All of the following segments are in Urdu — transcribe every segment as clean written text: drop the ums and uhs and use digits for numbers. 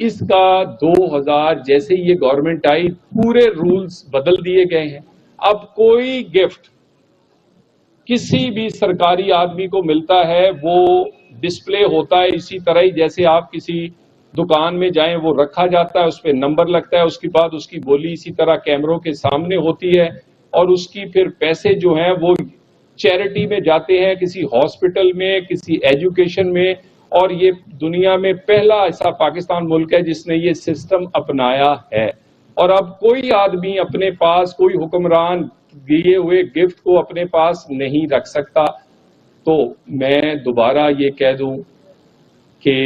اس کا 2000 جیسے یہ گورنمنٹ آئی پورے رولز بدل دیے گئے ہیں. اب کوئی گفٹ کسی بھی سرکاری آدمی کو ملتا ہے وہ ڈسپلے ہوتا ہے اسی طرح ہی جیسے آپ کسی دکان میں جائیں وہ رکھا جاتا ہے, اس پہ نمبر لگتا ہے, اس کے بعد اس کی بولی اسی طرح کیمروں کے سامنے ہوتی ہے اور اس کی پھر پیسے جو ہیں وہ چیریٹی میں جاتے ہیں, کسی ہاسپٹل میں, کسی ایجوکیشن میں. اور یہ دنیا میں پہلا ایسا پاکستان ملک ہے جس نے یہ سسٹم اپنایا ہے. اور اب کوئی آدمی اپنے پاس, کوئی حکمران دیے ہوئے گفٹ کو اپنے پاس نہیں رکھ سکتا. تو میں دوبارہ یہ کہہ دوں کہ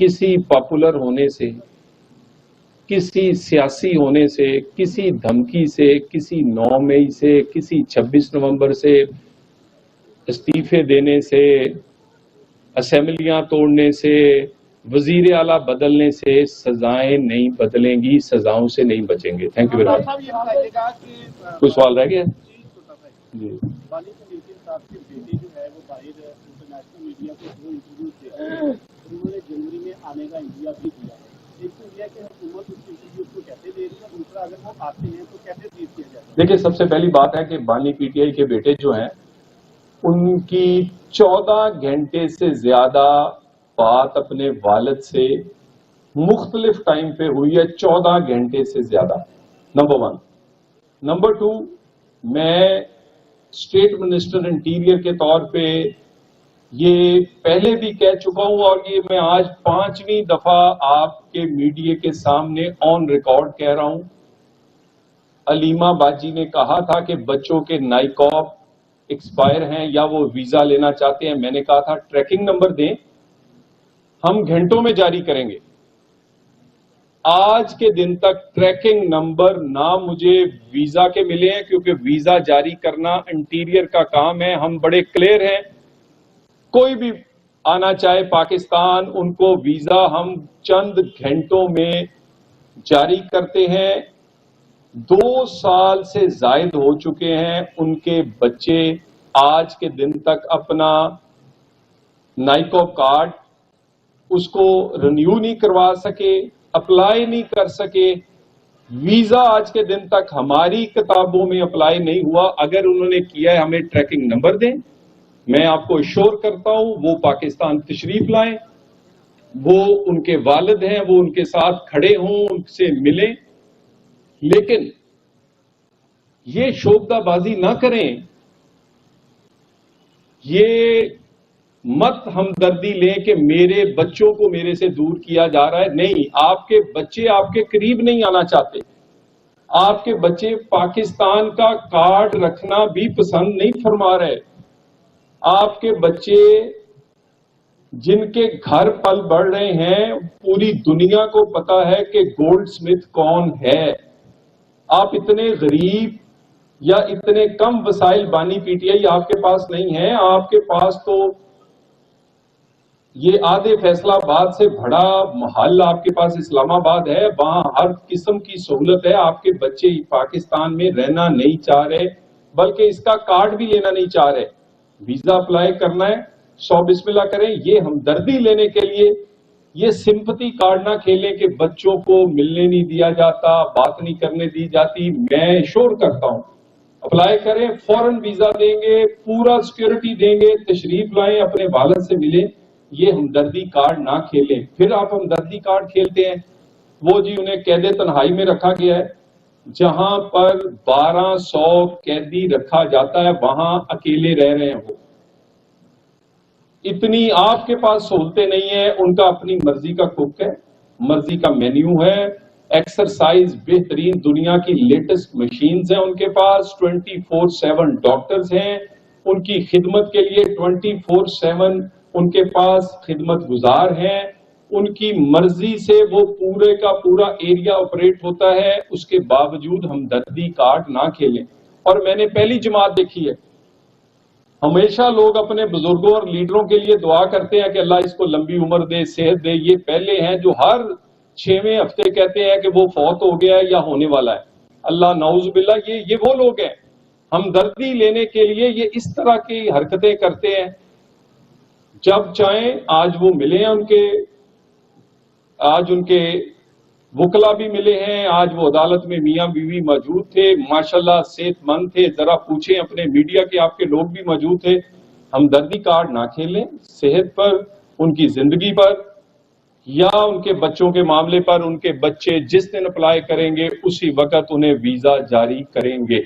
کسی پاپولر ہونے سے, کسی سیاسی ہونے سے, کسی دھمکی سے, کسی 9 مئی سے, کسی 26 نومبر سے, استعفے دینے سے, اسمبلیاں توڑنے سے, وزیر اعلیٰ بدلنے سے سزائیں نہیں بدلیں گی, سزاؤں سے نہیں بچیں گے. Thank you very much. کوئی سوال رہ گیا؟ جی جنوری میں آنے کا انڈیا بھی دیا ہے. ایک تو یہ کہ حکومت اس انٹرویو کو کیسے دے رہی ہے, دوسرا اگر وہ آتے ہیں تو کیسے ٹریٹ کیا جاتا ہے؟ دیکھیے, سب سے پہلی بات ہے کہ بانی پی ٹی آئی کے بیٹے جو ہیں ان کی 14 گھنٹے سے زیادہ بات اپنے والد سے مختلف ٹائم پہ ہوئی ہے, 14 گھنٹے سے زیادہ. نمبر 1. نمبر 2, میں اسٹیٹ منسٹر انٹیریئر کے طور پہ یہ پہلے بھی کہہ چکا ہوں اور یہ میں آج 5ویں دفعہ آپ کے میڈیا کے سامنے آن ریکارڈ کہہ رہا ہوں. علیمہ باجی نے کہا تھا کہ بچوں کے نائکاپ ایکسپائر ہیں یا وہ ویزا لینا چاہتے ہیں. میں نے کہا تھا ٹریکنگ نمبر دیں, ہم گھنٹوں میں جاری کریں گے. آج کے دن تک ٹریکنگ نمبر نہ مجھے ویزا کے ملے ہیں, کیونکہ ویزا جاری کرنا انٹیریئر کا کام ہے. ہم بڑے کلیئر ہیں, کوئی بھی آنا چاہے پاکستان, ان کو ویزا ہم چند گھنٹوں میں جاری کرتے ہیں. 2 سال سے زائد ہو چکے ہیں, ان کے بچے آج کے دن تک اپنا نائکو کارڈ اس کو رینیو نہیں کروا سکے, اپلائی نہیں کر سکے. ویزا آج کے دن تک ہماری کتابوں میں اپلائی نہیں ہوا. اگر انہوں نے کیا ہے ہمیں ٹریکنگ نمبر دیں, میں آپ کو اشور کرتا ہوں وہ پاکستان تشریف لائیں, وہ ان کے والد ہیں, وہ ان کے ساتھ کھڑے ہوں, ان سے ملیں. لیکن یہ شوخدہ بازی نہ کریں, یہ مت ہمدردی لیں کہ میرے بچوں کو میرے سے دور کیا جا رہا ہے. نہیں, آپ کے بچے آپ کے قریب نہیں آنا چاہتے. آپ کے بچے پاکستان کا کارڈ رکھنا بھی پسند نہیں فرما رہے. آپ کے بچے جن کے گھر پل بڑھ رہے ہیں, پوری دنیا کو پتا ہے کہ گولڈ سمتھ کون ہے. آپ اتنے غریب یا اتنے کم وسائل بانی پی ٹی آئی آپ کے پاس نہیں ہے. آپ کے پاس تو یہ آدھے فیصلہ آباد سے بڑا محل آپ کے پاس اسلام آباد ہے, وہاں ہر قسم کی سہولت ہے. آپ کے بچے پاکستان میں رہنا نہیں چاہ رہے, بلکہ اس کا کارڈ بھی لینا نہیں چاہ رہے. ویزا اپلائی کرنا ہے, 100 بسم اللہ کریں. یہ ہمدردی لینے کے لیے یہ سمپتی کارڈ نہ کھیلیں کہ بچوں کو ملنے نہیں دیا جاتا, بات نہیں کرنے دی جاتی. میں شور کرتا ہوں, اپلائی کریں, فوراً ویزا دیں گے, پورا سیکورٹی دیں گے, تشریف لائیں, اپنے والد سے ملیں. یہ ہمدردی کارڈ نہ کھیلیں. پھر آپ ہمدردی کارڈ کھیلتے ہیں, وہ جی انہیں قید تنہائی میں رکھا گیا ہے. جہاں پر 1200 قیدی رکھا جاتا ہے وہاں اکیلے رہ رہے ہیں. وہ اتنی آپ کے پاس سہولتیں نہیں ہیں. ان کا اپنی مرضی کا کوک ہے, مرضی کا مینیو ہے, ایکسرسائز بہترین دنیا کی لیٹسٹ مشینز ہیں ان کے پاس, 24/7 ڈاکٹرز ہیں ان کی خدمت کے لیے, 24/7 ان کے پاس خدمت گزار ہیں. ان کی مرضی سے وہ پورے کا پورا ایریا آپریٹ ہوتا ہے. اس کے باوجود ہمدردی کارڈ نہ کھیلیں. اور میں نے پہلی جماعت دیکھی ہے, ہمیشہ لوگ اپنے بزرگوں اور لیڈروں کے لیے دعا کرتے ہیں کہ اللہ اس کو لمبی عمر دے, صحت دے. یہ پہلے ہیں جو ہر 6ویں ہفتے کہتے ہیں کہ وہ فوت ہو گیا ہے یا ہونے والا ہے. اللہ نعوذ باللہ, یہ وہ لوگ ہیں. ہمدردی لینے کے لیے یہ اس طرح کی حرکتیں کرتے ہیں. جب چاہیں آج وہ ملیں ان کے آج ان کے وکلا بھی ملے ہیں، آج وہ عدالت میں میاں بیوی موجود تھے، ماشاءاللہ صحت مند تھے. ذرا پوچھیں اپنے میڈیا کے آپ کے لوگ بھی موجود تھے. ہمدردی کارڈ نہ کھیلیں صحت پر، ان کی زندگی پر یا ان کے بچوں کے معاملے پر. ان کے بچے جس دن اپلائی کریں گے اسی وقت انہیں ویزا جاری کریں گے.